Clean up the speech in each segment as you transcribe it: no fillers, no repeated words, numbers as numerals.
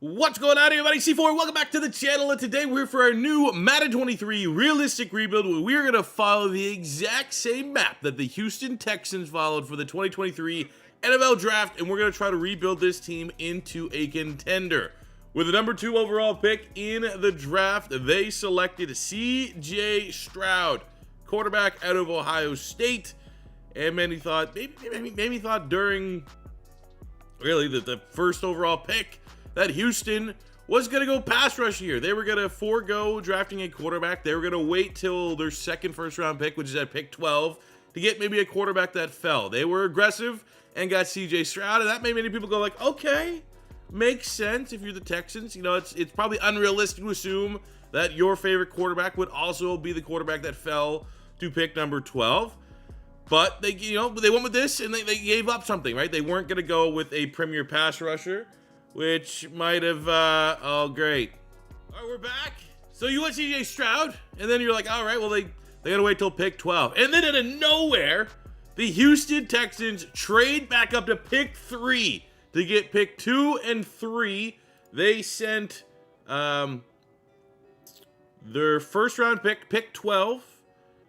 What's going on, everybody? C4, welcome back to the channel, and today we're here for our new Madden 23 realistic rebuild where we're going to follow the exact same map that the Houston Texans followed for the 2023 NFL Draft, and we're going to try to rebuild this team into a contender. With the number 2 overall pick in the draft, they selected CJ Stroud, quarterback out of Ohio State, and many thought, maybe thought during really the first overall pick that Houston was going to go pass rush here. They were going to forego drafting a quarterback. They were going to wait till their second first-round pick, which is at pick 12, to get maybe a quarterback that fell. They were aggressive and got CJ Stroud, and that made many people go like, okay, makes sense if you're the Texans. You know, it's probably unrealistic to assume that your favorite quarterback would also be the quarterback that fell to pick number 12. But they went with this, and they gave up something, right? They weren't going to go with a premier pass rusher, which might have, oh, great. All right, we're back. So you went CJ Stroud, and then you're like, all right, well, they got to wait till pick 12. And then out of nowhere, the Houston Texans trade back up to pick 3 to get pick 2 and 3. They sent their first-round pick, pick 12,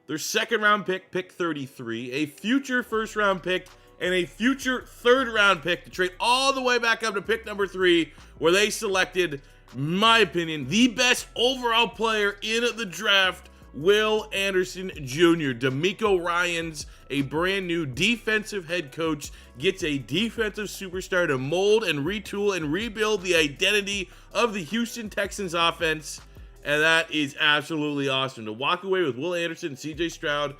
their second-round pick, pick 33, a future first-round pick, and a future third-round pick to trade all the way back up to pick number 3, where they selected, in my opinion, the best overall player in the draft, Will Anderson Jr. DeMeco Ryans, a brand new defensive head coach, gets a defensive superstar to mold and retool and rebuild the identity of the Houston Texans offense, and that is absolutely awesome. To walk away with Will Anderson and CJ Stroud,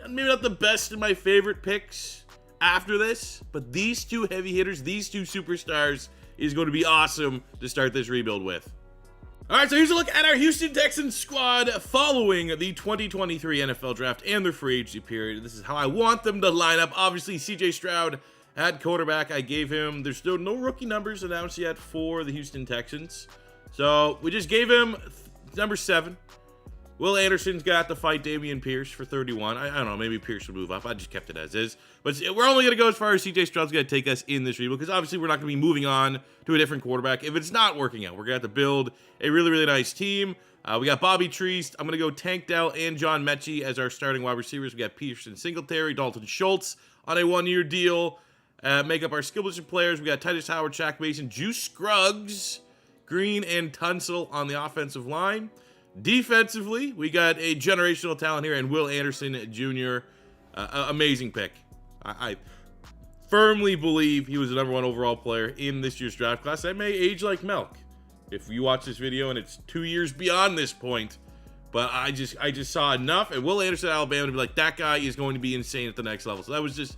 maybe not the best of my favorite picks after this, but these two heavy hitters, these two superstars, is going to be awesome to start this rebuild with. All right, so here's a look at our Houston Texans squad following the 2023 NFL Draft and their free agency period. This is how I want them to line up. Obviously, CJ Stroud at quarterback. I gave him, there's still no rookie numbers announced yet for the Houston Texans. So we just gave him number 7. Will Anderson's got to fight Dameon Pierce for 31. I don't know, maybe Pierce would move up. I just kept it as is. But we're only going to go as far as CJ Stroud's going to take us in this rebuild, because obviously we're not going to be moving on to a different quarterback if it's not working out. We're going to have to build a really, really nice team. We got Bobby Treese. I'm going to go Tank Dell and John Mechie as our starting wide receivers. We got Peterson Singletary, Dalton Schultz on a 1-year deal. Make up our skill position players. We got Titus Howard, Shaq Mason, Juice Scruggs, Green, and Tunsil on the offensive line. Defensively, we got a generational talent here and Will Anderson Jr. Amazing pick. I firmly believe he was the number 1 overall player in this year's draft class. That may age like milk if you watch this video and it's 2 years beyond this point. But I just saw enough, and Will Anderson, Alabama, to be like, that guy is going to be insane at the next level. So that was just,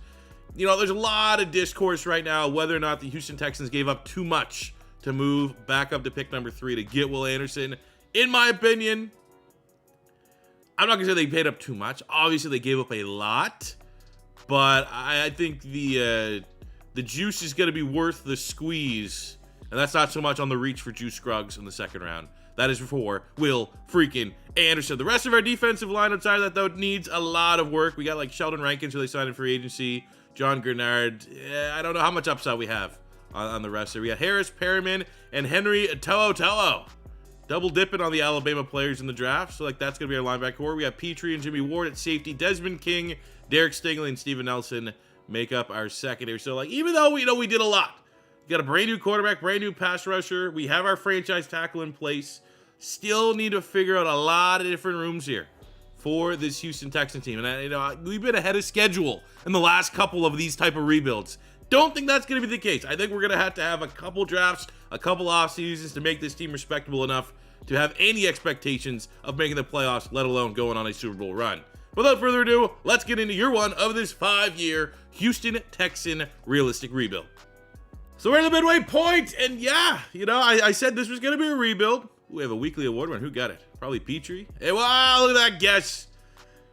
there's a lot of discourse right now whether or not the Houston Texans gave up too much to move back up to pick number 3 to get Will Anderson. In my opinion, I'm not going to say they paid up too much. Obviously, they gave up a lot. But I think the juice is going to be worth the squeeze. And that's not so much on the reach for Juice Scruggs in the second round. That is for Will freaking Anderson. The rest of our defensive line outside of that, though, needs a lot of work. We got like Sheldon Rankins, who they signed in free agency. John Grenard. I don't know how much upside we have on the rest there. We got Harris Perriman and Henry To'o. Double dipping on the Alabama players in the draft. So, that's going to be our linebacker core. We got Petrie and Jimmy Ward at safety. Desmond King, Derek Stingley, and Steven Nelson make up our secondary. So, even though we did a lot, we got a brand new quarterback, brand new pass rusher. We have our franchise tackle in place. Still need to figure out a lot of different rooms here for this Houston Texans team. And, we've been ahead of schedule in the last couple of these type of rebuilds. Don't think that's going to be the case. I think we're going to have a couple drafts, a couple off seasons to make this team respectable enough to have any expectations of making the playoffs, let alone going on a Super Bowl run. Without further ado, let's get into year 1 of this 5-year Houston Texan realistic rebuild. So we're at the midway point, and yeah, I said this was going to be a rebuild. We have a weekly award winner. Who got it? Probably Petrie. Hey, wow, look at that guess.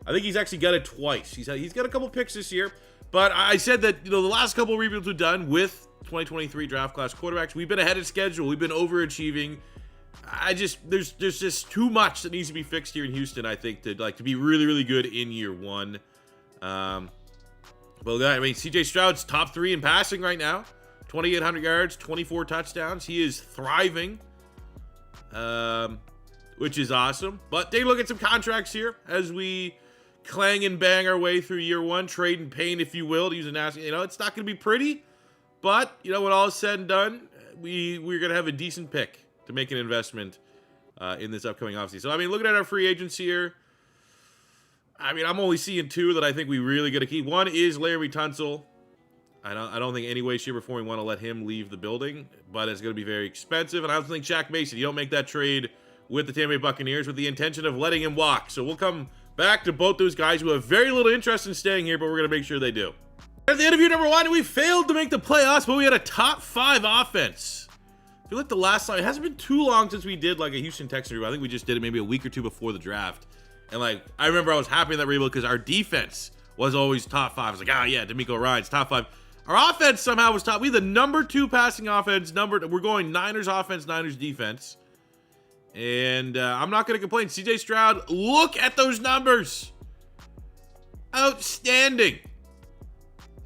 I think he's actually got it twice. He's got a couple picks this year. But I said that, the last couple of rebuilds we've done with 2023 draft class quarterbacks, we've been ahead of schedule. We've been overachieving. There's just too much that needs to be fixed here in Houston, I think, to be really, really good in year 1. But I mean, CJ Stroud's top 3 in passing right now. 2,800 yards, 24 touchdowns. He is thriving, which is awesome. But take a look at some contracts here as we clang and bang our way through year one, trade and pain, if you will, to use a nasty. It's not going to be pretty, but when all is said and done, we're going to have a decent pick to make an investment in this upcoming offseason. So, looking at our free agents here, I'm only seeing two that I think we really got to keep. One is Larry Tunsil. I don't think any way, shape, or form we want to let him leave the building, but it's going to be very expensive. And I don't think Shaq Mason, you don't make that trade with the Tampa Bay Buccaneers with the intention of letting him walk. So we'll come back to both those guys who have very little interest in staying here, but we're going to make sure they do. At the end of year number one, we failed to make the playoffs, but we had a top 5 offense. I feel like the last time, it hasn't been too long since we did like a Houston Texans review. I think we just did it maybe a week or two before the draft. And I remember I was happy in that rebuild because our defense was always top 5. I was like, yeah, D'Amico Ryan's top 5. Our offense somehow was top. We had the number 2 passing offense. We're going Niners offense, Niners defense. And I'm not going to complain. CJ Stroud, look at those numbers. Outstanding.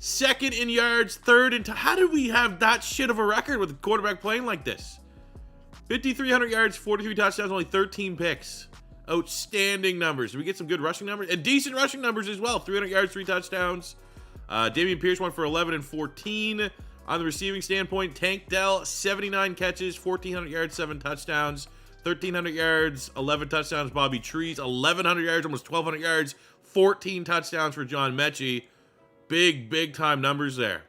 2nd in yards, 3rd in... How did we have that shit of a record with a quarterback playing like this? 5,300 yards, 43 touchdowns, only 13 picks. Outstanding numbers. Did we get some good rushing numbers? And decent rushing numbers as well. 300 yards, 3 touchdowns. Dameon Pierce went for 11 and 14. On the receiving standpoint, Tank Dell, 79 catches, 1,400 yards, 7 touchdowns. 1,300 yards, 11 touchdowns. Bobby Trees, 1,100 yards, almost 1,200 yards, 14 touchdowns for John Mechie. Big time numbers there.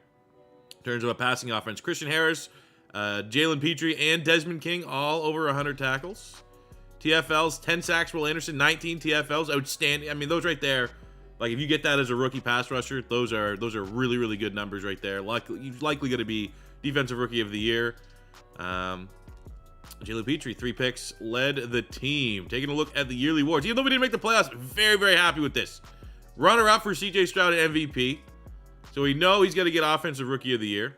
In terms of a passing offense, Christian Harris, Jalen Petrie, and Desmond King all over 100 tackles. TFLs, 10 sacks. Will Anderson, 19 TFLs. Outstanding. Those right there. If you get that as a rookie pass rusher, those are really good numbers right there. Likely going to be defensive rookie of the year. Jalen Petrie, 3 picks, led the team. Taking a look at the yearly awards. Even though we didn't make the playoffs, very happy with this. Runner-up for CJ Stroud at MVP. So we know he's going to get offensive rookie of the year,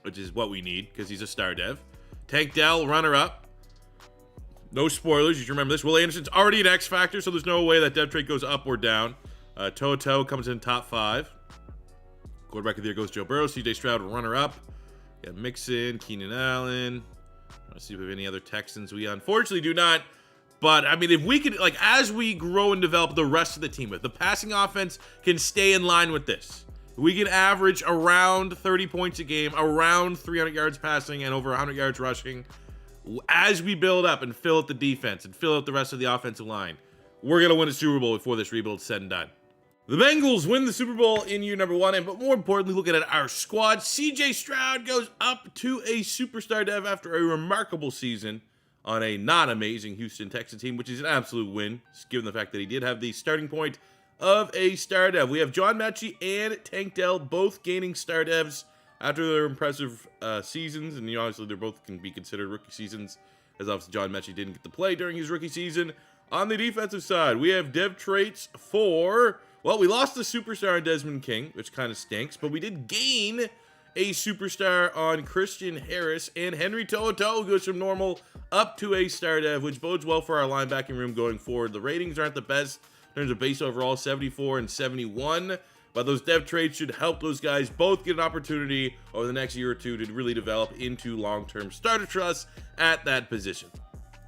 which is what we need because he's a star dev. Tank Dell, runner-up. No spoilers. You should remember this. Will Anderson's already an X factor, so there's no way that dev trait goes up or down. Toto comes in top 5. Quarterback of the year goes Joe Burrow. CJ Stroud, runner-up. Got Mixon, Keenan Allen. Let's see if we have any other Texans. We unfortunately do not. But, if we could, as we grow and develop the rest of the team, if the passing offense can stay in line with this, we can average around 30 points a game, around 300 yards passing, and over 100 yards rushing. As we build up and fill out the defense and fill out the rest of the offensive line, we're going to win a Super Bowl before this rebuild is said and done. The Bengals win the Super Bowl in year number 1, but more importantly, looking at our squad, CJ Stroud goes up to a superstar dev after a remarkable season on a not amazing Houston Texans team, which is an absolute win, given the fact that he did have the starting point of a star dev. We have John Mechie and Tank Dell both gaining star devs after their impressive seasons, and obviously they both can be considered rookie seasons, as obviously John Mechie didn't get to play during his rookie season. On the defensive side, we have dev traits for, we lost the superstar on Desmond King, which kind of stinks, but we did gain a superstar on Christian Harris, and Henry To'oTo'o goes from normal up to a star dev, which bodes well for our linebacking room going forward. The ratings aren't the best in terms of base overall, 74 and 71, but those dev traits should help those guys both get an opportunity over the next year or two to really develop into long-term starter trust at that position.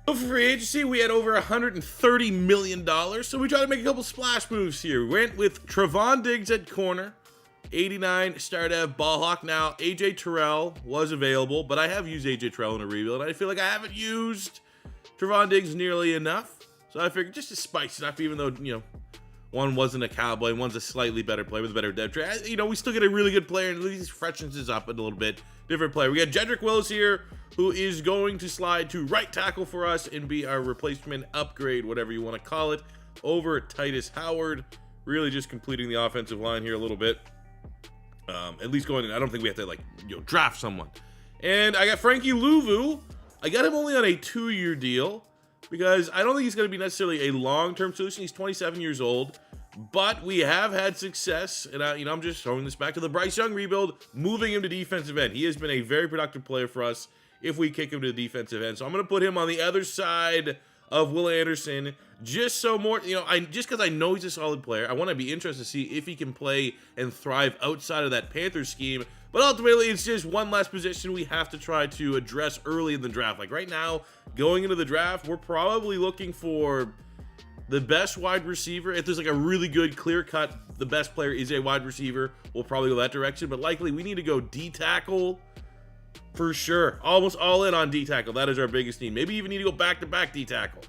So for free agency, we had over $130 million, so we tried to make a couple splash moves here. We went with Trevon Diggs at corner, 89 star dev ball hawk. Now, AJ Terrell was available, but I have used AJ Terrell in a rebuild, and I feel like I haven't used Trevon Diggs nearly enough. So I figured just to spice it up, even though, one wasn't a Cowboy, one's a slightly better player with a better dev trait. We still get a really good player, and at least freshens us up a little bit. Different player. We got Jedrick Wills here, who is going to slide to right tackle for us and be our replacement upgrade, whatever you want to call it, over Titus Howard. Really just completing the offensive line here a little bit. At least going in. I don't think we have to draft someone. And I got Frankie Louvu. I got him only on a 2-year deal because I don't think he's going to be necessarily a long-term solution. He's 27 years old, but we have had success. And I'm just throwing this back to the Bryce Young rebuild, moving him to defensive end. He has been a very productive player for us if we kick him to the defensive end. So I'm going to put him on the other side of Will Anderson, just so more, just because I know he's a solid player. I want to be interested to see if he can play and thrive outside of that Panthers scheme, But ultimately, it's just one less position we have to try to address early in the draft. Like right now, going into the draft, we're probably looking for the best wide receiver. If there's like a really good clear cut, the best player is a wide receiver, we'll probably go that direction. But likely we need to go D tackle for sure. Almost all in on D tackle. That is our biggest need. Maybe even need to go back-to-back D tackle.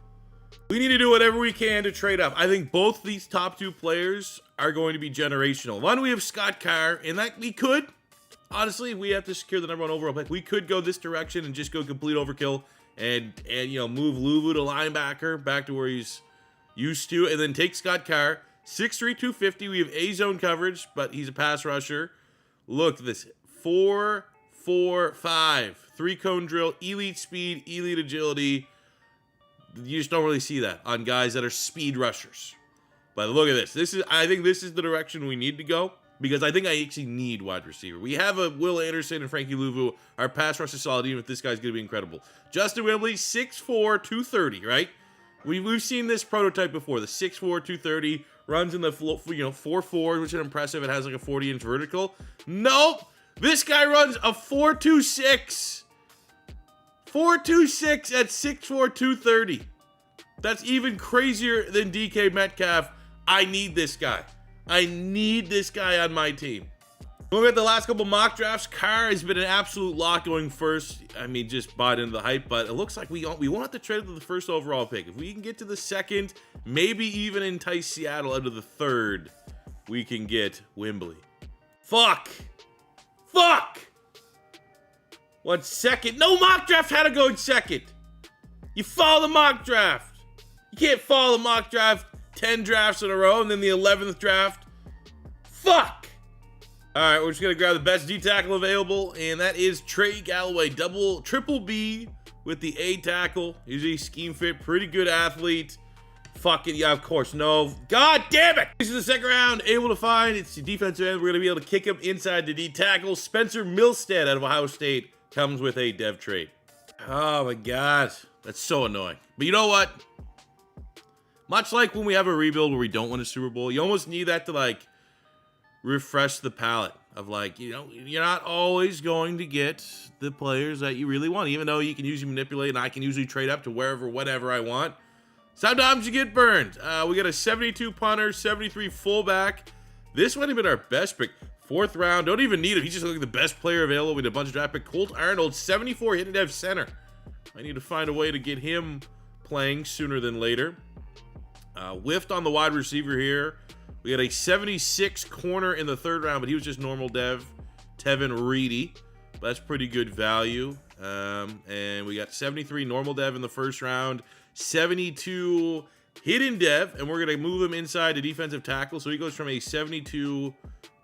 We need to do whatever we can to trade up. I think both these top two players are going to be generational. One, we have Scott Carr, and that we could, honestly, we have to secure the #1 overall pick. We could go this direction and just go complete overkill and you know, move Luvu to linebacker back to where he's used to, and then take Scott Carr. 6'3", 250. We have A-zone coverage, but he's a pass rusher. Look at this. 4-4-5. 3-cone drill. Elite speed. Elite agility. You just don't really see that on guys that are speed rushers. But look at this. I think this is the direction we need to go, because I think I actually need wide receiver. We have a Will Anderson and Frankie Luvu. Our pass rush is solid, even if this guy's going to be incredible. Justin Wembley, 6'4", 230, right? We've seen this prototype before. The 6'4", 230 runs in the 4.4, which is impressive. It has like a 40-inch vertical. Nope. This guy runs a 4.26. 4.26 at 6'4", 230. That's even crazier than DK Metcalf. I need this guy. I need this guy on my team. Looking at the last couple mock drafts, Carr has been an absolute lock going first. I mean, just bought into the hype, but it looks like we won't have to trade to the first overall pick. If we can get to the second, maybe even entice Seattle out of the third, we can get Wembley. Fuck. 1 second. No mock draft had to go in second. You follow the mock draft. You can't follow the mock draft 10 drafts in a row and then the 11th draft. Fuck. All right, we're just going to grab the best D tackle available, and that is Trey Galloway. Triple B with the A tackle. He's a scheme fit, pretty good athlete. Fuck it, yeah, of course. No. God damn it. This is the second round. Able to find. It's the defensive end. We're going to be able to kick him inside the D tackle. Spencer Milstead out of Ohio State comes with a dev trade. Oh my God. That's so annoying. But you know what? Much like when we have a rebuild where we don't win a Super Bowl, you almost need that to like refresh the palette of like, you know, you're not always going to get the players that you really want, even though you can usually manipulate and I can usually trade up to wherever, whatever I want. Sometimes you get burned. We got a 72 punter, 73 fullback. This might have been our best pick. 4th round. Don't even need him. He's just like the best player available with a bunch of draft pick. Colt Arnold, 74 hidden dev center. I need to find a way to get him playing sooner than later. Whiffed on the wide receiver here. We had a 76 corner in the 3rd round, but he was just normal dev. Tevin Reedy. But that's pretty good value. And we got 73 normal dev in the 1st round. 72 hidden dev. And we're going to move him inside to defensive tackle. So he goes from a 72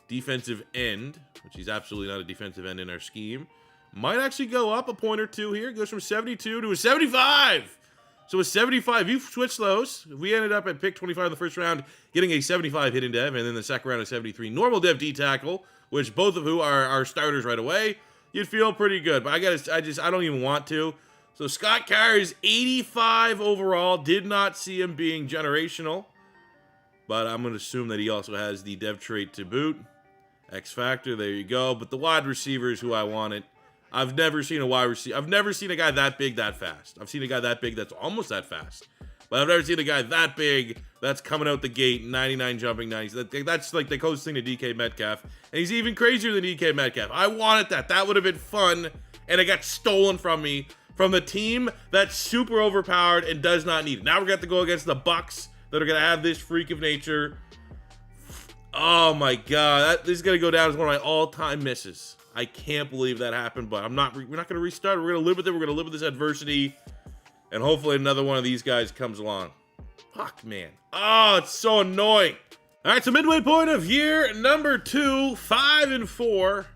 defensive end, which he's absolutely not a defensive end in our scheme. Might actually go up a point or two here. Goes from 72 to a 75. So a 75, you switch those. If we ended up at pick 25 in the 1st round, getting a 75 hidden dev, and then the 2nd round a 73 normal dev D tackle, which both of who are our starters right away, you'd feel pretty good. But I don't even want to. So Scott Carr is 85 overall. Did not see him being generational, but I'm going to assume that he also has the dev trait to boot. X Factor, there you go. But the wide receivers who I wanted, I've never seen a wide receiver. I've never seen a guy that big that fast. I've seen a guy that big that's almost that fast. But I've never seen a guy that big that's coming out the gate, 99 jumping 90s. That's like the closest thing to DK Metcalf. And he's even crazier than DK Metcalf. I wanted that. That would have been fun. And it got stolen from me from the team that's super overpowered and does not need it. Now we're going to have to go against the Bucks that are going to have this freak of nature. Oh my God. This is going to go down as one of my all-time misses. I can't believe that happened, but we're not going to restart. We're going to live with it. We're going to live with this adversity. And hopefully another one of these guys comes along. Fuck, man. Oh, it's so annoying. All right, so midway point of year number 2, 5-4.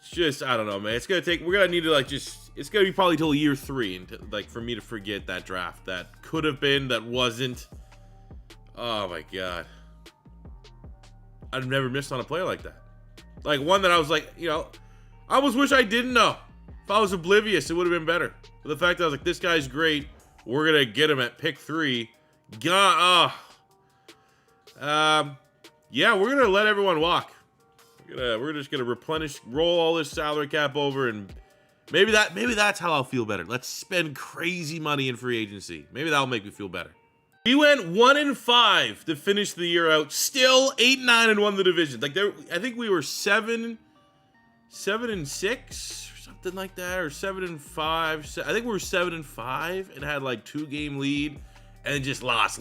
It's just, I don't know, man. It's going to take, we're going to need to like just, it's going to be probably till year 3 until, like for me to forget that draft. That could have been, that wasn't. Oh my God. I've never missed on a player like that. Like one that I was like, you know, I almost wish I didn't know. If I was oblivious, it would have been better. But the fact that I was like, this guy's great. We're going to get him at pick 3. God, yeah, we're going to let everyone walk. We're just gonna replenish, roll all this salary cap over, and maybe that's how I'll feel better. Let's spend crazy money in free agency. Maybe that'll make me feel better. We went 1-5 to finish the year out. Still 8-9 and won the division. Like I think we were 7-6 or something like that, or 7-5. I think we were 7-5 and had like 2-game lead, and just lost.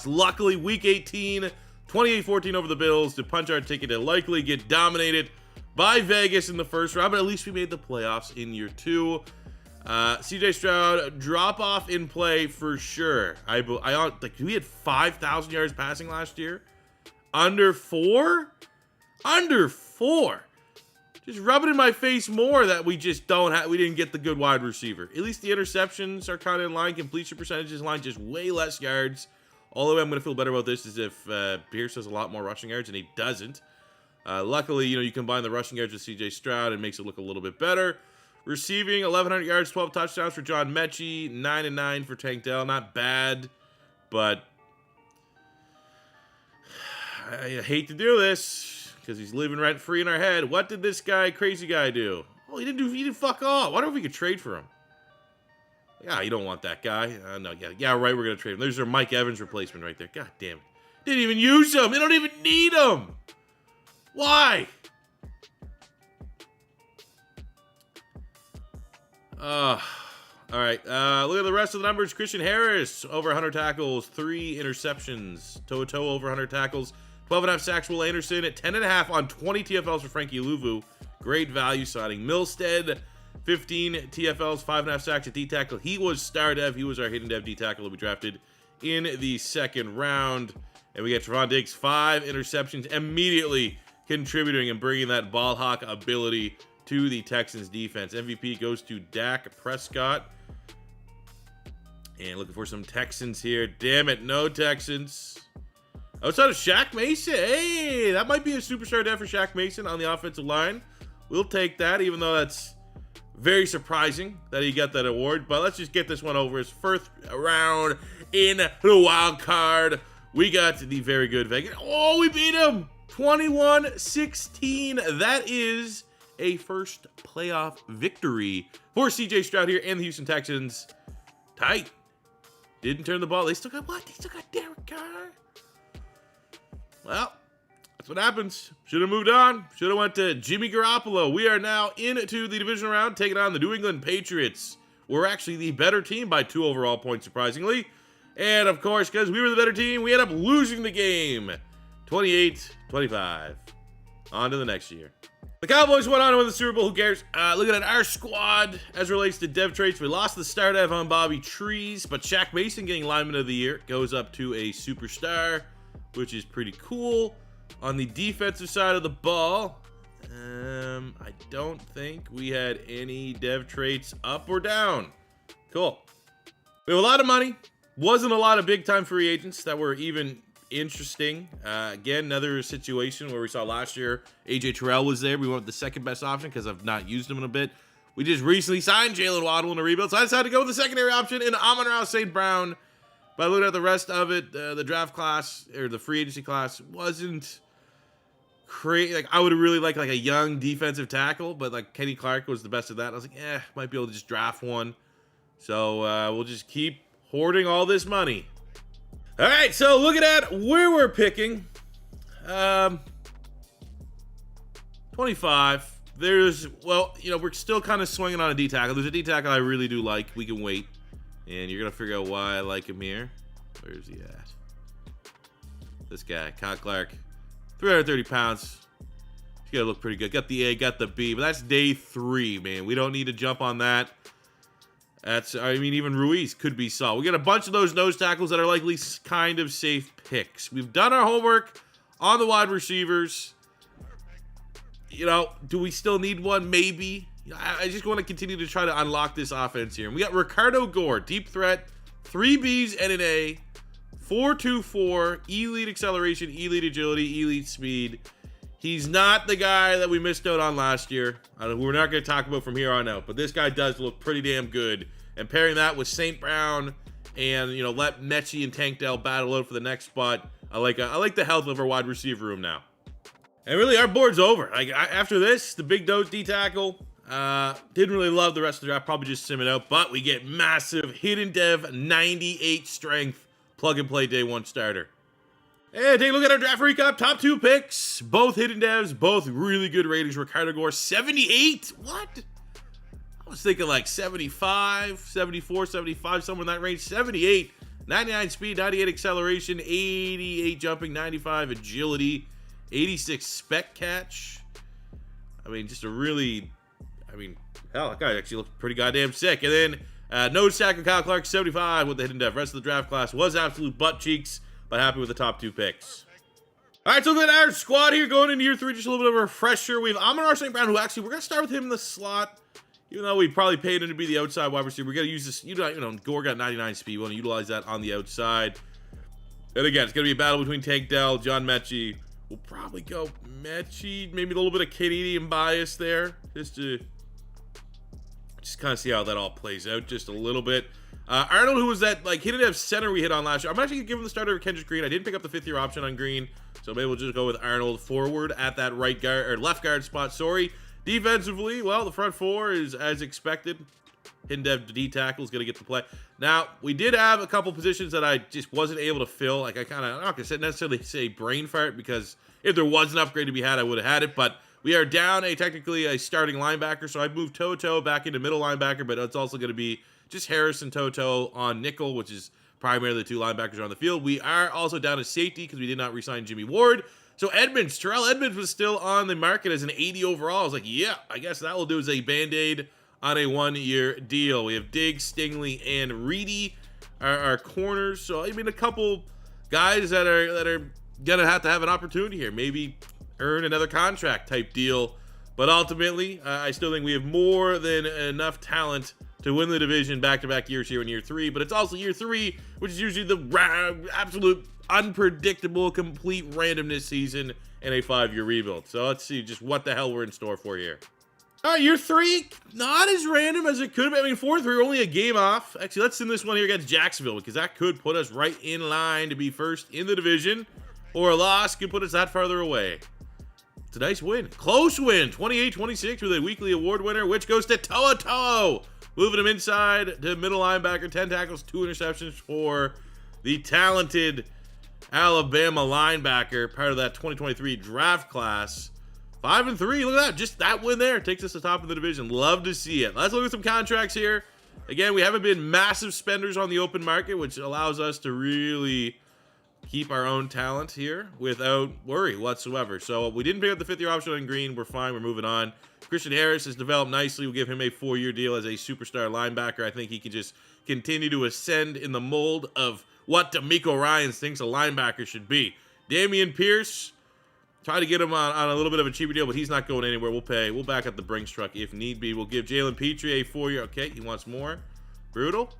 Luckily, week 18, 28-14 over the Bills to punch our ticket and likely get dominated by Vegas in the first round. But at least we made the playoffs in year 2. CJ Stroud, drop off in play for sure. Like we had 5,000 yards passing last year. Under 4. Just rub it in my face more that we just we didn't get the good wide receiver. At least the interceptions are kind of in line. Completion percentage is in line, just way less yards. All the way I'm going to feel better about this is if Pierce has a lot more rushing yards, and he doesn't. Luckily, you combine the rushing yards with CJ Stroud, and makes it look a little bit better. Receiving, 1,100 yards, 12 touchdowns for John Mechie, 9-9 for Tank Dell. Not bad, but I hate to do this because he's living rent-free in our head. What did this crazy guy do? Well, he didn't fuck off. Wonder if we could trade for him. Yeah, you don't want that guy. No, yeah, right, we're going to trade him. There's our Mike Evans replacement right there. God damn it. Didn't even use him. They don't even need him. Why? All right. Look at the rest of the numbers. Christian Harris, over 100 tackles, 3 interceptions. Toto over 100 tackles, 12.5 sacks. Will Anderson at 10.5 on 20 TFLs for Frankie Luvu. Great value signing. Milstead, 15 TFLs, 5.5 sacks at D tackle. He was star dev. He was our hidden dev D tackle that we drafted in the second round. And we get Trevon Diggs, 5 interceptions, immediately contributing and bringing that ball hawk ability to the Texans defense. MVP goes to Dak Prescott. And looking for some Texans here. Damn it, no Texans. Outside of Shaq Mason. Hey, that might be a superstar dev for Shaq Mason on the offensive line. We'll take that, even though that's very surprising that he got that award. But let's just get this one over. His first round in the wild card. We got the very good Vegas. Oh, we beat him. 21-16. That is a first playoff victory for CJ Stroud here and the Houston Texans. Tight. Didn't turn the ball. They still got what? They still got Derek Carr. Well, that's what happens. Should have moved on. Should have went to Jimmy Garoppolo. We are now into the divisional round, taking on the New England Patriots. We're actually the better team by 2 overall points, surprisingly. And of course, because we were the better team, we end up losing the game. 28-25. On to the next year. The Cowboys went on to win the Super Bowl. Who cares? Looking at our squad as relates to dev traits, we lost the star dev on Bobby Trees, but Shaq Mason getting lineman of the year goes up to a superstar, which is pretty cool. On the defensive side of the ball, I don't think we had any dev traits up or down. Cool. We have a lot of money. Wasn't a lot of big-time free agents that were even interesting. Again, another situation where we saw last year AJ Terrell was there. We went with the second best option because I've not used him in a bit. We just recently signed Jalen Waddle in a rebuild, so I decided to go with the secondary option in Amon-Ra St. Brown. But looking at the rest of it, the draft class or the free agency class wasn't crazy. Like I would have really liked like a young defensive tackle, but like Kenny Clark was the best of that. I was like, might be able to just draft one. So we'll just keep hoarding all this money. All right, so looking at where we're picking, 25. There's, we're still kind of swinging on a D tackle. There's a D tackle I really do like. We can wait, and you're gonna figure out why I like him here. Where's he at? This guy, Kyle Clark, 330 pounds. He's gonna look pretty good. Got the A, got the B, but that's day 3, man. We don't need to jump on that. Even Ruiz could be solid. We got a bunch of those nose tackles that are likely kind of safe picks. We've done our homework on the wide receivers. Do we still need one? Maybe. I just want to continue to try to unlock this offense here. And we got Ricardo Gore, deep threat, 3 Bs and an A, 4.24, elite acceleration, elite agility, elite speed. He's not the guy that we missed out on last year. We're not going to talk about from here on out, but this guy does look pretty damn good. And pairing that with St. Brown and, let Mechie and Tank Dell battle out for the next spot. I like the health of our wide receiver room now. And really, our board's over. Like, after this, the big dose D-tackle, didn't really love the rest of the draft, probably just sim it out, but we get massive hidden dev 98 strength plug and play day one starter. And take a look at our draft recap. Top 2 picks, both hidden devs, both really good ratings. Ricardo Gore 78. What? I was thinking like 75, 74, 75, somewhere in that range. 78, 99 speed, 98 acceleration, 88 jumping, 95 agility, 86 spec catch. I mean, just a really, hell, that guy actually looked pretty goddamn sick. And then nose tackle Kyle Clark, 75 with the hidden dev. Rest of the draft class was absolute butt cheeks, but happy with the top 2 picks. All right, so look at our squad here going into year 3. Just a little bit of a refresher. We have Amon-Ra St. Brown, who actually, we're going to start with him in the slot. Even though we probably paid him to be the outside wide receiver, we're going to use this, Gore got 99 speed. We want to utilize that on the outside. And again, it's going to be a battle between Tank Dell, John Mechie. We'll probably go Mechie, maybe a little bit of Canadian bias there, just to kind of see how that all plays out just a little bit. Arnold, who was that hidden dev center we hit on last year. I'm actually going to give him the starter of Kendrick Green. I didn't pick up the 5th-year option on Green, so maybe we'll just go with Arnold forward at that right guard, or left guard spot, sorry. Defensively, well, the front 4 is as expected. Hidden dev D-tackle is going to get the play. Now, we did have a couple positions that I just wasn't able to fill. I'm not going to necessarily say brain fart, because if there was an upgrade to be had, I would have had it. But we are down technically a starting linebacker, so I've moved Toto back into middle linebacker, but it's also going to be just Harrison Toto on nickel, which is primarily the 2 linebackers on the field. We are also down to safety because we did not re-sign Jimmy Ward. So Terrell Edmonds was still on the market as an 80 overall. I was like, yeah, I guess that will do as a Band-Aid on a 1-year deal. We have Diggs, Stingley, and Reedy our corners. So, a couple guys that are going to have an opportunity here. Maybe earn another contract type deal. But ultimately, I still think we have more than enough talent to win the division back-to-back years here in year 3. But it's also year 3, which is usually the absolute unpredictable, complete randomness season in a 5-year rebuild. So let's see just what the hell we're in store for here. All right, year 3, not as random as it could have been. 4-3, we're only a game off. Actually, let's send this one here against Jacksonville, because that could put us right in line to be first in the division, or a loss could put us that farther away. It's a nice win. Close win, 28-26 with a weekly award winner, which goes to Toa. Moving him inside to middle linebacker, 10 tackles, 2 interceptions for the talented Alabama linebacker, part of that 2023 draft class. 5-3, look at that. Just that win there takes us to the top of the division. Love to see it. Let's look at some contracts here. Again, we haven't been massive spenders on the open market, which allows us to really keep our own talent here without worry whatsoever. So we didn't pick up the 5th-year option on Green. We're fine. We're moving on. Christian Harris has developed nicely. We'll give him a 4-year deal as a superstar linebacker. I think he can just continue to ascend in the mold of what D'Amico Ryans thinks a linebacker should be. Damian Pierce, try to get him on a little bit of a cheaper deal, but he's not going anywhere. We'll back up the Brinks truck if need be. We'll give Jalen Petrie a 4-year. Okay, he wants more. Brutal.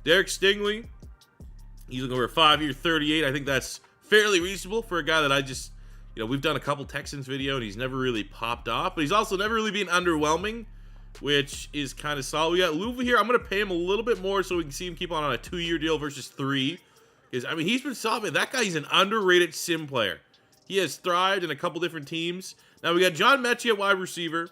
Derek Stingley, he's looking for a 5-year, 38. I think that's fairly reasonable for a guy that I just, we've done a couple Texans video, and he's never really popped off, but he's also never really been underwhelming, which is kind of solid. We got Louva here. I'm going to pay him a little bit more so we can see him keep on a 2-year deal versus 3. Because, he's been solid. That guy's an underrated sim player. He has thrived in a couple different teams. Now, we got John Mechie at wide receiver.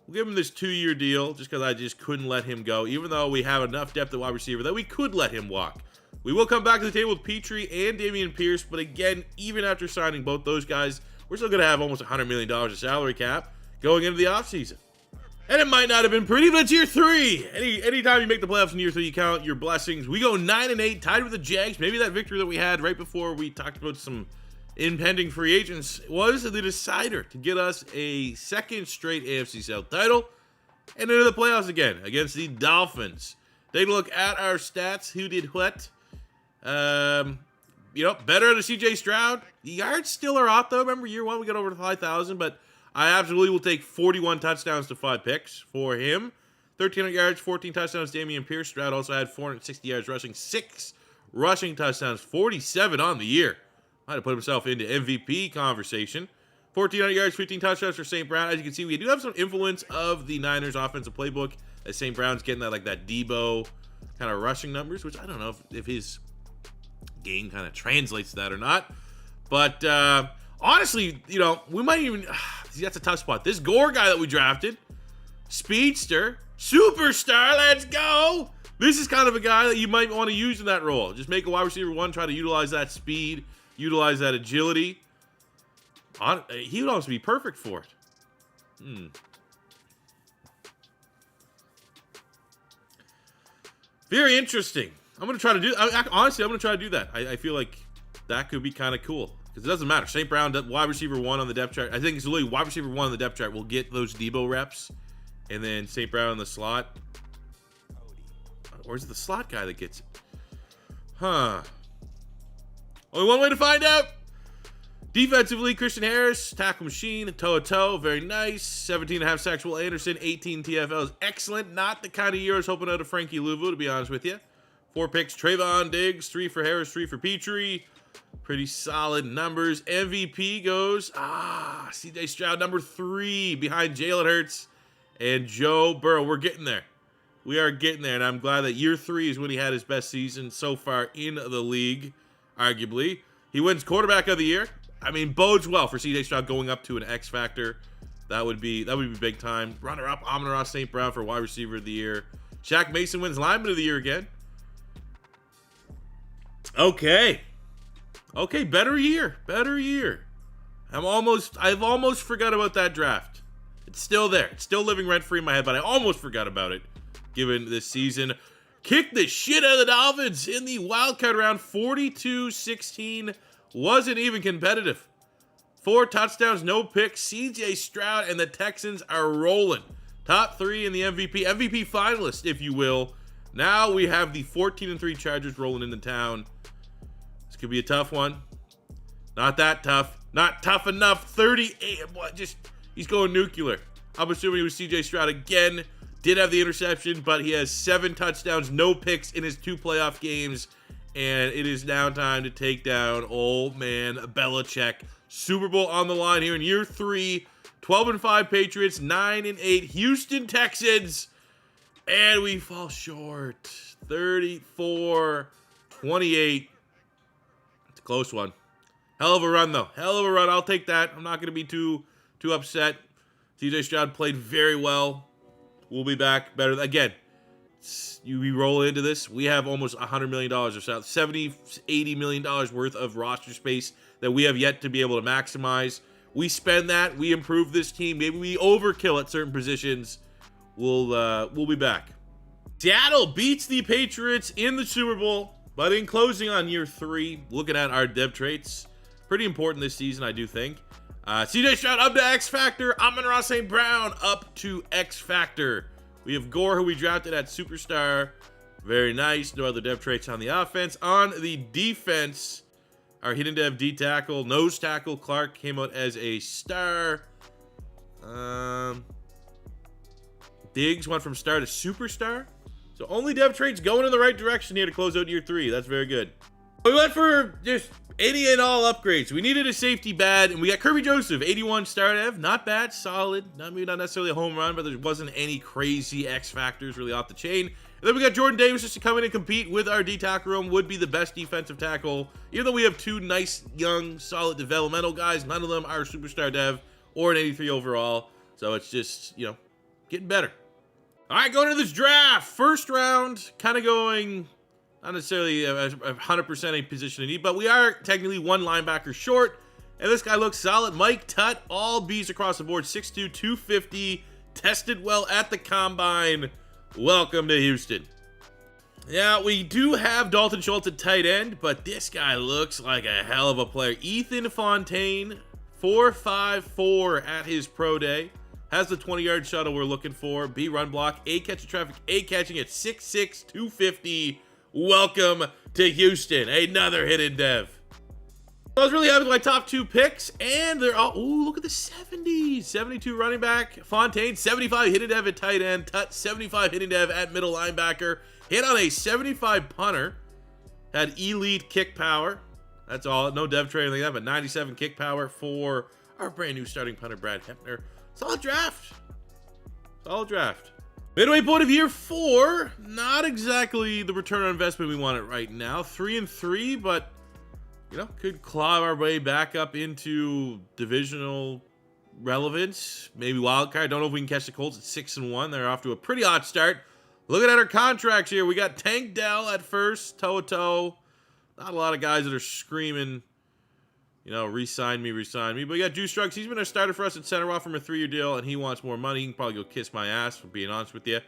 We'll give him this 2-year deal just because I just couldn't let him go, even though we have enough depth at wide receiver that we could let him walk. We will come back to the table with Petrie and Damian Pierce, but again, even after signing both those guys, we're still going to have almost $100 million of salary cap going into the offseason. And it might not have been pretty, but it's year 3. Anytime you make the playoffs in year 3, you count your blessings. We go 9-8, tied with the Jags. Maybe that victory that we had right before we talked about some impending free agents was the decider to get us a 2nd straight AFC South title and into the playoffs again against the Dolphins. Take a look at our stats. Who did what? Better than CJ Stroud. The yards still are off, though. Remember, year 1, we got over 5,000, but I absolutely will take 41 touchdowns to 5 picks for him. 1,300 yards, 14 touchdowns. Damian Pierce. Stroud also had 460 yards rushing, 6 rushing touchdowns, 47 on the year. Might have put himself into MVP conversation. 1,400 yards, 15 touchdowns for St. Brown. As you can see, we do have some influence of the Niners offensive playbook as St. Brown's getting that Debo kind of rushing numbers, which I don't know if his game kind of translates to that or not. But Honestly, you know, we might even, see, that's a tough spot. This Gore guy that we drafted, speedster, superstar, let's go. This is kind of a guy that you might want to use in that role. Just make a wide receiver 1, try to utilize that speed, utilize that agility. He would also be perfect for it. Very interesting. I'm going to try to do, honestly, I'm going to try to do that. I feel like that could be kind of cool. Because it doesn't matter. St. Brown, wide receiver 1 on the depth chart. I think it's literally wide receiver 1 on the depth chart will get those Debo reps. And then St. Brown in the slot. Or is it the slot guy that gets it? Huh. Only one way to find out. Defensively, Christian Harris, tackle machine, toe-to-toe, very nice. 17.5 sacks, Will Anderson, 18 TFLs, excellent. Not the kind of year I was hoping out of Frankie Louvu, to be honest with you. 4 picks, Trayvon Diggs, 3 for Harris, 3 for Petrie. Pretty solid numbers. MVP goes, CJ Stroud, number 3, behind Jalen Hurts and Joe Burrow. We're getting there. We are getting there, and I'm glad that year 3 is when he had his best season so far in the league, arguably. He wins quarterback of the year. I mean, bodes well for CJ Stroud going up to an X factor. That would be big time. Runner-up, Amon-Ra St. Brown for wide receiver of the year. Shaq Mason wins lineman of the year again. Okay, better year. I've almost forgot about that draft. It's still there. It's still living rent-free in my head, but I almost forgot about it, given this season. Kicked the shit out of the Dolphins in the wildcard round, 42-16. Wasn't even competitive. 4 touchdowns, no picks. CJ Stroud and the Texans are rolling. Top 3 in the MVP finalist, if you will. Now we have the 14-3 Chargers rolling into town. This could be a tough one. Not that tough. Not tough enough. 38. He's going nuclear. I'm assuming it was CJ Stroud again. Did have the interception, but he has 7 touchdowns, no picks in his 2 playoff games. And it is now time to take down old man Belichick. Super Bowl on the line here in year 3. 12-5 Patriots, 9-8 Houston Texans. And we fall short. 34-28. It's a close one. Hell of a run, though. Hell of a run. I'll take that. I'm not going to be too upset. CJ Stroud played very well. We'll be back better. Again, we roll into this. We have almost $100 million or so, $70-80 million worth of roster space that we have yet to be able to maximize. We spend that. We improve this team. Maybe we overkill at certain positions. We'll be back. Seattle beats the Patriots in the Super Bowl, but in closing on year 3, looking at our dev traits, pretty important this season, I do think. CJ Stroud up to X Factor. Amon-Ra St. Brown up to X Factor. We have Gore, who we drafted at Superstar. Very nice. No other dev traits on the offense. On the defense, our hidden dev D tackle, nose tackle Clark came out as a star. Diggs went from star to superstar. So only dev traits going in the right direction here to close out year 3. That's very good. We went for just any and all upgrades. We needed a safety bad, and we got Kirby Joseph, 81 star dev. Not bad, solid. Maybe not necessarily a home run, but there wasn't any crazy X factors really off the chain. And then we got Jordan Davis just to come in and compete with our D tackle room. Would be the best defensive tackle. Even though we have 2 nice, young, solid developmental guys, none of them are superstar dev or an 83 overall. So it's just, getting better. All right, going into this draft. First round, kind of going, not necessarily 100% a position in need, but we are technically 1 linebacker short. And this guy looks solid. Mike Tutt, all B's across the board, 6'2", 250, tested well at the combine. Welcome to Houston. Yeah, we do have Dalton Schultz at tight end, but this guy looks like a hell of a player. Ethan Fontaine, 4.54 at his pro day. Has the 20-yard shuttle we're looking for. B run block, A catch of traffic, A catching at 6'6", 250. Welcome to Houston. Another hidden dev. I was really happy with my top 2 picks, and they're all, ooh, look at the 70s. 72 running back, Fontaine, 75 hidden dev at tight end, Tut, 75 hidden dev at middle linebacker. Hit on a 75 punter. Had elite kick power. That's all. No dev trait or anything like that, but 97 kick power for our brand new starting punter, Brad Hepner. Solid draft. Solid draft. Midway point of year 4. Not exactly the return on investment we want it right now. 3-3, but you know, could claw our way back up into divisional relevance. Maybe wild card. Don't know if we can catch the Colts at 6-1. They're off to a pretty hot start. Looking at our contracts here, we got Tank Dell at first, toe-to-toe. Not a lot of guys that are screaming, you know, re-sign me. But we got Juice Struggs. He's been a starter for us at center off from a 3-year deal, and he wants more money. He can probably go kiss my ass, for being honest with you.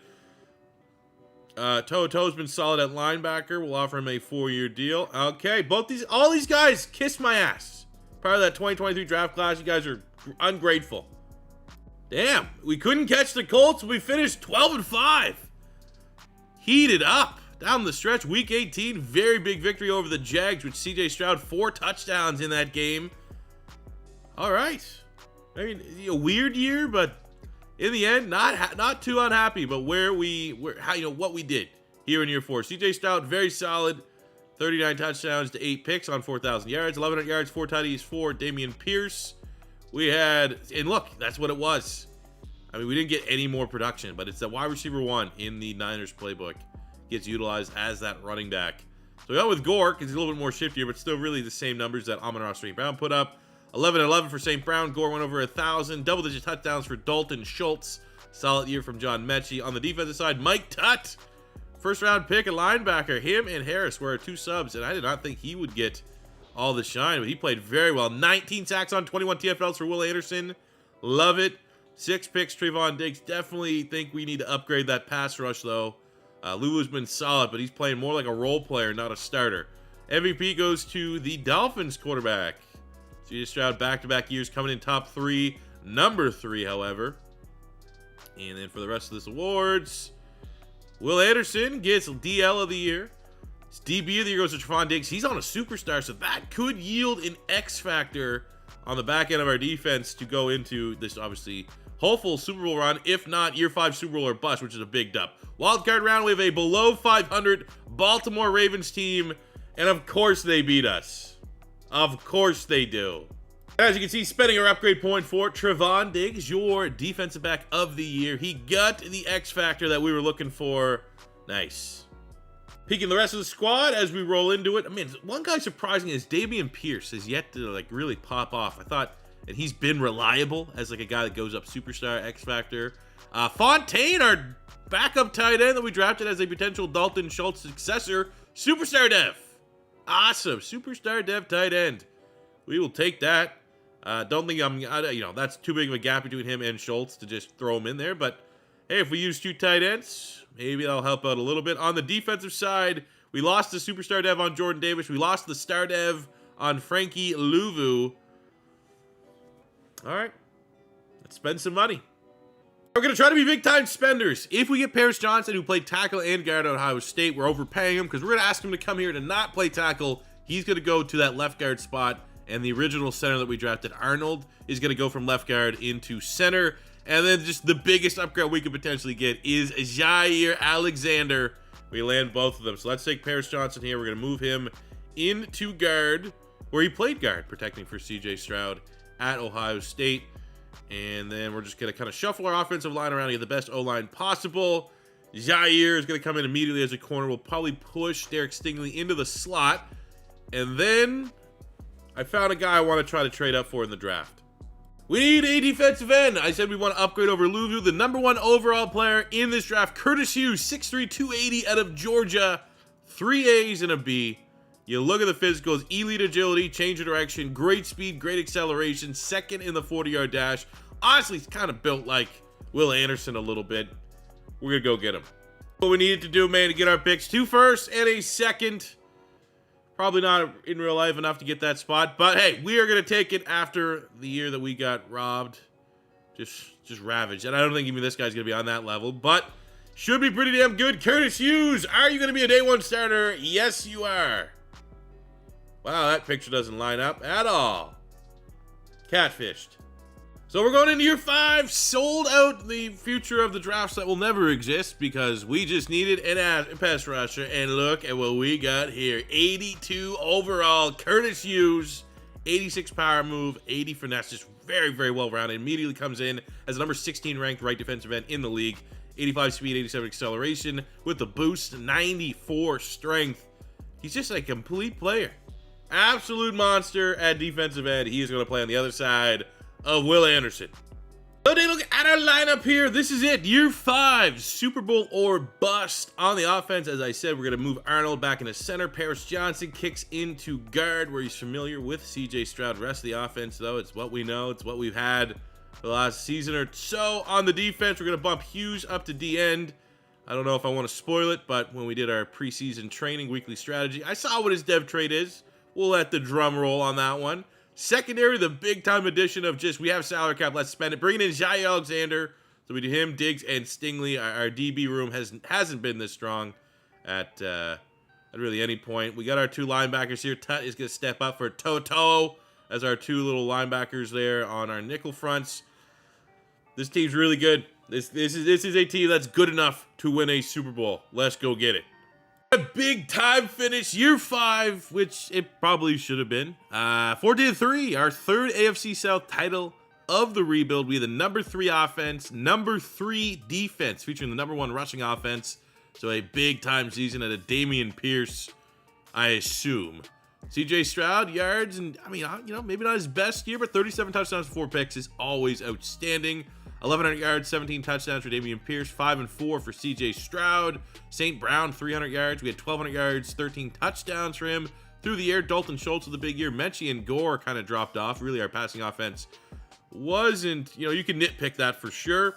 Toe-to-toe's been solid at linebacker. We'll offer him a 4-year deal. Okay, all these guys kiss my ass. Part of that 2023 draft class, you guys are ungrateful. Damn, we couldn't catch the Colts. We finished 12-5. Heated up down the stretch. Week 18, very big victory over the Jags, with CJ Stroud 4 touchdowns in that game. All right. I mean, a weird year, but in the end, not too unhappy. But what we did here in year 4. CJ Stroud, very solid. 39 touchdowns to 8 picks on 4,000 yards, 1,100 yards, 4 tutties for Damian Pierce. We had, and look, that's what it was. I mean, we didn't get any more production, but it's the wide receiver 1 in the Niners playbook. Gets utilized as that running back. So we went with Gore because he's a little bit more shiftier, but still really the same numbers that Amon-Ra St. Brown put up. 11-11 for St. Brown. Gore went over 1,000. Double-digit touchdowns for Dalton Schultz. Solid year from John Mechie. On the defensive side, Mike Tutt. First-round pick, a linebacker. Him and Harris were our 2 subs, and I did not think he would get all the shine, but he played very well. 19 sacks on 21 TFLs for Will Anderson. Love it. 6 picks, Trevon Diggs. Definitely think we need to upgrade that pass rush, though. Lulu's been solid, but he's playing more like a role player, not a starter. MVP goes to the Dolphins quarterback. CJ Stroud, back-to-back years, coming in top 3. Number 3, however. And then for the rest of this awards, Will Anderson gets DL of the year. His DB of the year goes to Trevon Diggs. He's on a superstar, so that could yield an X factor on the back end of our defense to go into this, obviously, hopeful Super Bowl run, if not year 5 Super Bowl or bust, which is a big dub. Wildcard round, we have a below 500 Baltimore Ravens team, and of course they beat us. Of course they do. As you can see, spending our upgrade point for Trevon Diggs, your defensive back of the year. He got the X factor that we were looking for. Nice. Peeking the rest of the squad as we roll into it. I mean, one guy surprising is Damian Pierce has yet to like really pop off. I thought, and he's been reliable as like a guy that goes up superstar X factor. Fontaine, our backup tight end that we drafted as a potential Dalton Schultz successor. Superstar dev. Awesome. Superstar dev tight end. We will take that. Don't think that's too big of a gap between him and Schultz to just throw him in there. But hey, if we use 2 tight ends, maybe that'll help out a little bit. On the defensive side, we lost the superstar dev on Jordan Davis. We lost the star dev on Frankie Louvu. All right. Let's spend some money. We're going to try to be big-time spenders. If we get Paris Johnson, who played tackle and guard at Ohio State, we're overpaying him because we're going to ask him to come here to not play tackle. He's going to go to that left guard spot, and the original center that we drafted, Arnold, is going to go from left guard into center. And then just the biggest upgrade we could potentially get is Jair Alexander. We land both of them. So let's take Paris Johnson here. We're going to move him into guard, where he played guard, protecting for CJ Stroud at Ohio State. And then we're just going to kind of shuffle our offensive line around to get the best O-line possible. Jair is going to come in immediately as a corner. We'll probably push Derek Stingley into the slot. And then I found a guy I want to try to trade up for in the draft. We need a defensive end. I said we want to upgrade over Louvu, the number 1 overall player in this draft. Curtis Hughes, 6'3", 280 out of Georgia. 3 A's and a B. You look at the physicals, elite agility, change of direction, great speed, great acceleration, second in the 40-yard dash. Honestly, he's kind of built like Will Anderson a little bit. We're going to go get him. What we needed to do, man, to get our picks, 2 firsts and a second. Probably not in real life enough to get that spot, but hey, we are going to take it after the year that we got robbed. Just ravaged. And I don't think even this guy's going to be on that level, but should be pretty damn good. Curtis Hughes, are you going to be a day 1 starter? Yes, you are. Wow, that picture doesn't line up at all. Catfished. So we're going into year 5, sold out the future of the drafts that will never exist because we just needed a pass rusher, and look at what we got here. 82 overall, Curtis Hughes, 86 power move, 80 finesse, just very, very well-rounded. Immediately comes in as the number 16 ranked right defensive end in the league. 85 speed, 87 acceleration with the boost, 94 strength. He's just a complete player. Absolute monster at defensive end. He is going to play on the other side of Will Anderson. So take a look at our lineup here. This is it. Year 5, Super Bowl or bust on the offense. As I said, we're going to move Arnold back into center. Paris Johnson kicks into guard, where he's familiar with CJ Stroud. Rest of the offense, though, it's what we know. It's what we've had for the last season or so. On the defense, we're going to bump Hughes up to D-end. I don't know if I want to spoil it, but when we did our preseason training weekly strategy, I saw what his dev trade is. We'll let the drum roll on that one. Secondary, the big-time addition of just, we have salary cap, let's spend it. Bringing in Jair Alexander. So we do him, Diggs, and Stingley. Our DB room hasn't been this strong at really any point. We got our 2 linebackers here. Tut is going to step up for Toto as our 2 little linebackers there on our nickel fronts. This team's really good. This is a team that's good enough to win a Super Bowl. Let's go get it. A big time finish, year 5, which it probably should have been. 14-3, our 3rd AFC South title of the rebuild. We have the number 3 offense, number 3 defense, featuring the number 1 rushing offense. So a big time season at a Dameon Pierce, I assume. CJ Stroud, yards, and I mean, maybe not his best year, but 37 touchdowns, 4 picks is always outstanding. 1,100 yards, 17 touchdowns for Dameon Pierce, 5 and 4 for CJ Stroud. St. Brown, 300 yards. We had 1,200 yards, 13 touchdowns for him. Through the air, Dalton Schultz with a big year. Mechie and Gore kind of dropped off. Really, our passing offense wasn't, you can nitpick that for sure.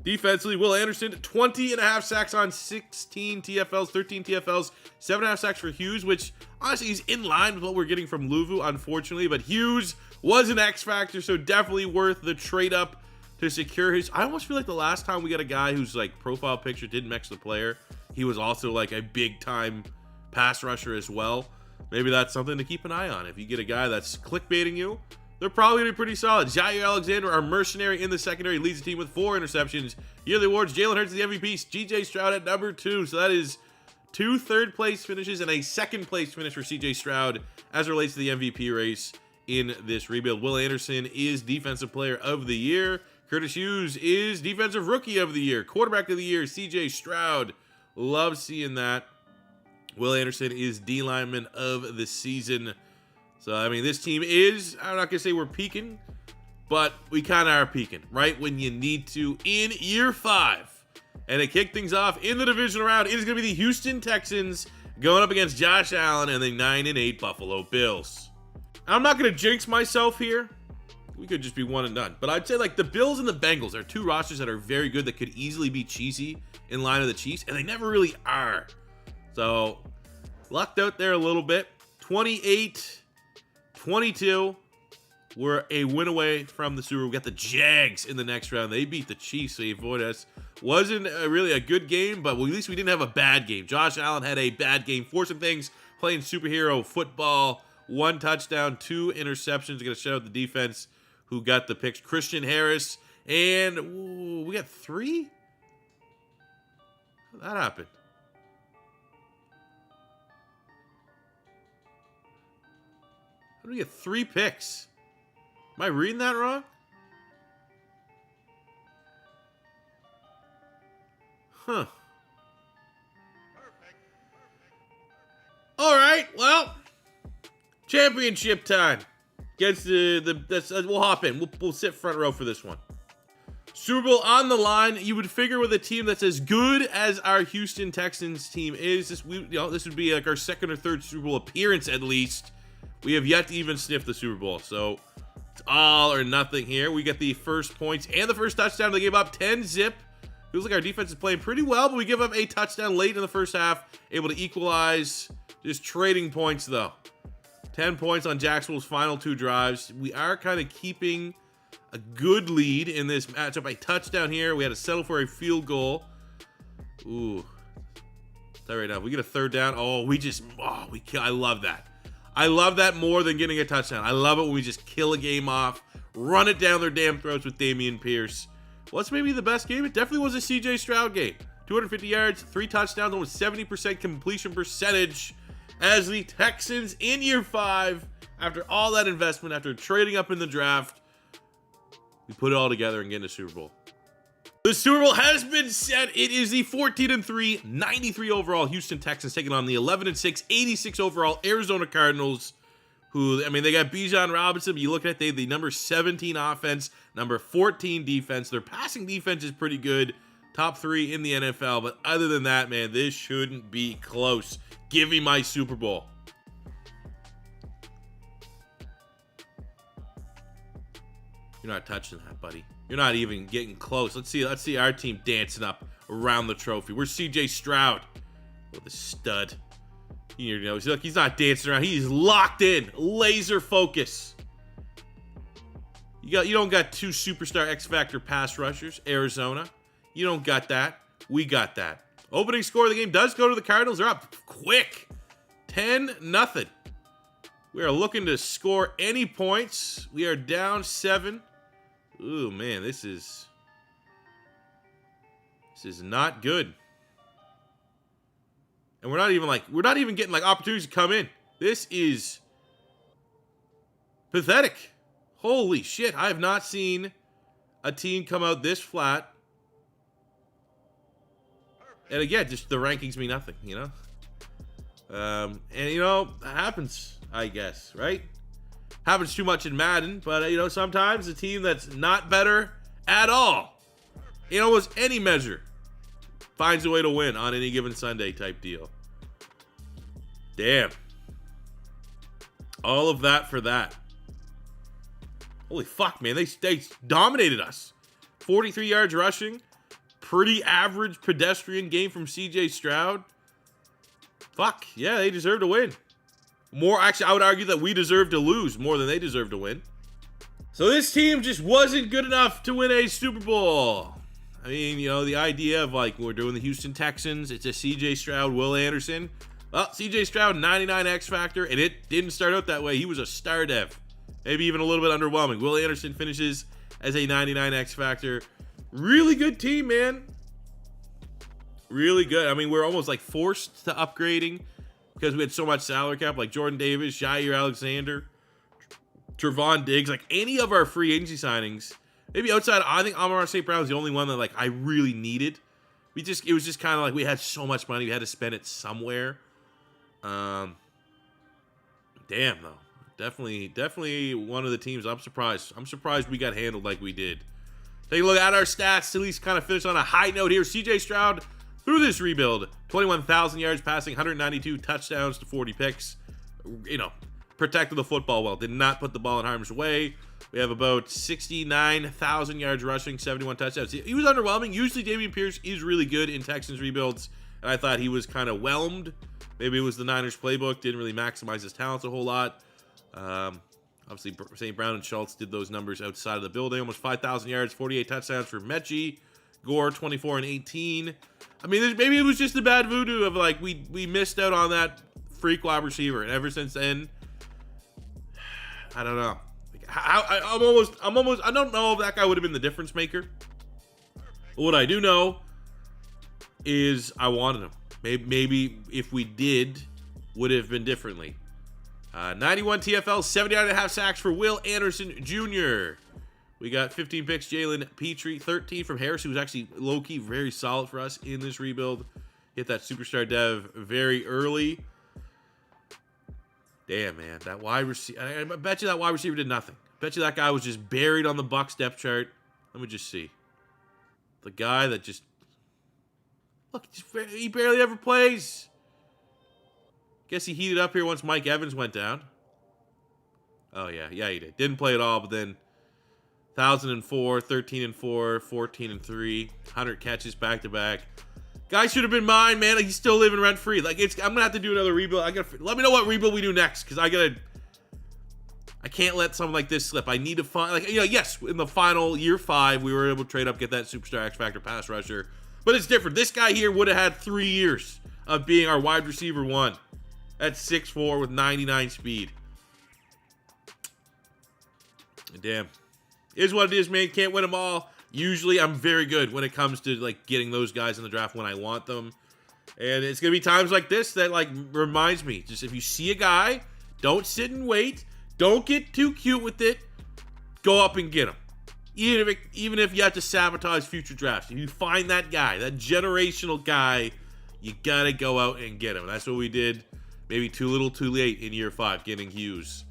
Defensively, Will Anderson, 20.5 sacks on 16 TFLs, 13 TFLs, 7.5 sacks for Hughes, which honestly is in line with what we're getting from Luvu, unfortunately. But Hughes was an X factor, so definitely worth the trade up to secure his. I almost feel like the last time we got a guy whose like profile picture didn't match the player, he was also like a big time pass rusher as well. Maybe that's something to keep an eye on. If you get a guy that's clickbaiting you, they're probably gonna be pretty solid. Jair Alexander, our mercenary in the secondary, leads the team with 4 interceptions. Yearly awards, Jalen Hurts is the MVP, CJ Stroud at number 2. So that is 2 third-place finishes and a second-place finish for CJ Stroud as it relates to the MVP race in this rebuild. Will Anderson is Defensive Player of the Year. Curtis Hughes is Defensive Rookie of the Year. Quarterback of the Year, CJ Stroud. Love seeing that. Will Anderson is D-Lineman of the season. So, I mean, this team is, I'm not going to say we're peaking, but we kind of are peaking, right? When you need to in year 5. And to kick things off in the divisional round, it is going to be the Houston Texans going up against Josh Allen and the 9-8 Buffalo Bills. I'm not going to jinx myself here. We could just be one and done. But I'd say like the Bills and the Bengals are 2 rosters that are very good that could easily be cheesy in line with the Chiefs, and they never really are. So, lucked out there a little bit. 28-22. We're a win away from the Super Bowl. We got the Jags in the next round. They beat the Chiefs, so they avoided us. Wasn't really a good game, but at least we didn't have a bad game. Josh Allen had a bad game for some things, playing superhero football. 1 touchdown, 2 interceptions. Going to shout out the defense who got the picks. Christian Harris, and we got 3? How did that happen? How did we get 3 picks? Am I reading that wrong? Huh. All right, well, championship time. Against we'll hop in. We'll sit front row for this one. Super Bowl on the line. You would figure with a team that's as good as our Houston Texans team is, this would be like our 2nd or 3rd Super Bowl appearance at least. We have yet to even sniff the Super Bowl, so it's all or nothing here. We get the first points and the first touchdown. They gave up 10-zip. Feels like our defense is playing pretty well, but we give up a touchdown late in the first half, able to equalize. Just trading points though. 10 points on Jacksonville's final 2 drives. We are kind of keeping a good lead in this matchup. A touchdown here. We had to settle for a field goal. Ooh. That right now. If we get a 3rd down. I love that. I love that more than getting a touchdown. I love it when we just kill a game off, run it down their damn throats with Dameon Pierce. What's maybe the best game? It definitely was a CJ Stroud game. 250 yards, 3 touchdowns, almost 70% completion percentage. As the Texans in year 5, after all that investment, after trading up in the draft, we put it all together and get in the Super Bowl. The Super Bowl has been set. It is the 14-3, 93 overall Houston Texans taking on the 11-6, 86 overall Arizona Cardinals. who, I mean, they got Bijan Robinson, but you look at it, they have the number 17 offense, number 14 defense. Their passing defense is pretty good. Top 3 in the NFL. But other than that, man, this shouldn't be close. Give me my Super Bowl. You're not touching that, buddy. You're not even getting close. Let's see our team dancing up around the trophy. Where's CJ Stroud? Oh, the stud. You know, look, he's not dancing around. He's locked in. Laser focus. You don't got 2 superstar X Factor pass rushers, Arizona. You don't got that. We got that. Opening score of the game does go to the Cardinals. They're up quick. 10-0. We are looking to score any points. We are down 7. Ooh, man, this is not good. And we're not even getting like opportunities to come in. This is pathetic. Holy shit, I have not seen a team come out this flat. And again, just the rankings mean nothing, you know? And you know, that happens, I guess, right? Happens too much in Madden, but you know, sometimes a team that's not better at all, in almost any measure, finds a way to win on any given Sunday type deal. Damn. All of that for that. Holy fuck, man. They dominated us. 43 yards rushing. Pretty average pedestrian game from CJ Stroud. Fuck. Yeah, they deserve to win. Actually, I would argue that we deserve to lose more than they deserve to win. So this team just wasn't good enough to win a Super Bowl. I mean, you know, the idea of like, we're doing the Houston Texans. It's a CJ Stroud, Will Anderson. Well, CJ Stroud, 99 X Factor, and it didn't start out that way. He was a star dev. Maybe even a little bit underwhelming. Will Anderson finishes as a 99 X Factor. Really good team, man. Really good. I mean, we're almost like forced to upgrading because we had so much salary cap, like Jordan Davis, Jair Alexander, Trevon Diggs, like any of our free agency signings. Maybe outside, I think Amon-Ra St. Brown was the only one that like I really needed. It was just kind of like we had so much money, we had to spend it somewhere. Damn though. Definitely one of the teams I'm surprised we got handled like we did. Take a look at our stats to at least kind of finish on a high note here. CJ Stroud, through this rebuild, 21,000 yards passing, 192 touchdowns to 40 picks. You know, protected the football well. Did not put the ball in harm's way. We have about 69,000 yards rushing, 71 touchdowns. He was underwhelming. Usually Dameon Pierce is really good in Texans rebuilds, and I thought he was kind of whelmed. Maybe it was the Niners playbook. Didn't really maximize his talents a whole lot. Obviously, St. Brown and Schultz did those numbers outside of the building. Almost 5,000 yards, 48 touchdowns for Mechie. Gore, 24 and 18. I mean, maybe it was just the bad voodoo of like we missed out on that freak wide receiver, and ever since then, I don't know. I don't know if that guy would have been the difference maker. But what I do know is I wanted him. Maybe if we did, would have been differently. 91 TFL, 79.5 sacks for Will Anderson Jr. We got 15 picks, Jalen Petrie, 13 from Harris, who was actually low-key very solid for us in this rebuild. Hit that superstar dev very early. Damn, man. That wide receiver, I bet you that wide receiver did nothing. Bet you that guy was just buried on the Bucs depth chart. Let me just see. The guy that just... Look, he barely ever plays. Guess he heated up here once Mike Evans went down. Oh, yeah. Yeah, he did. Didn't play at all, but then 1,004, 13-4, 14-3, 100 catches back-to-back. Guy should have been mine, man. Like, he's still living rent-free. Like, I'm going to have to do another rebuild. Let me know what rebuild we do next, because I can't let something like this slip. I need to find, like, you know, yes, in the final year 5, we were able to trade up, get that superstar X-Factor pass rusher. But it's different. This guy here would have had 3 years of being our wide receiver 1 at 6'4" with 99 speed. Damn. Is what it is, man. Can't win them all. Usually, I'm very good when it comes to, like, getting those guys in the draft when I want them. And it's going to be times like this that, like, reminds me. Just if you see a guy, don't sit and wait. Don't get too cute with it. Go up and get him. Even if you have to sabotage future drafts. If you find that guy, that generational guy, you got to go out and get him. That's what we did. Maybe too little too late in year 5, getting Hughes.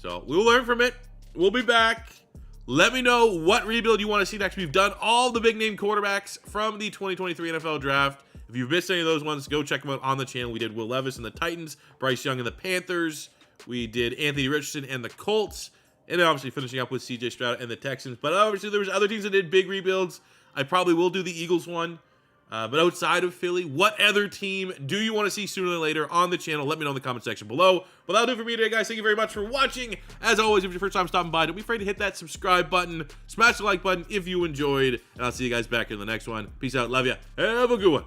So we will learn from it. We'll be back. Let me know what rebuild you want to see next. We've done all the big name quarterbacks from the 2023 NFL draft. If you've missed any of those ones, go check them out on the channel. We did Will Levis and the Titans, Bryce Young and the Panthers. We did Anthony Richardson and the Colts. And then obviously finishing up with CJ Stroud and the Texans. But obviously there was other teams that did big rebuilds. I probably will do the Eagles one. But outside of Philly, what other team do you want to see sooner than later on the channel? Let me know in the comment section below. But that'll do it for me today, guys. Thank you very much for watching. As always, if it's your first time stopping by, don't be afraid to hit that subscribe button. Smash the like button if you enjoyed. And I'll see you guys back in the next one. Peace out. Love ya. Have a good one.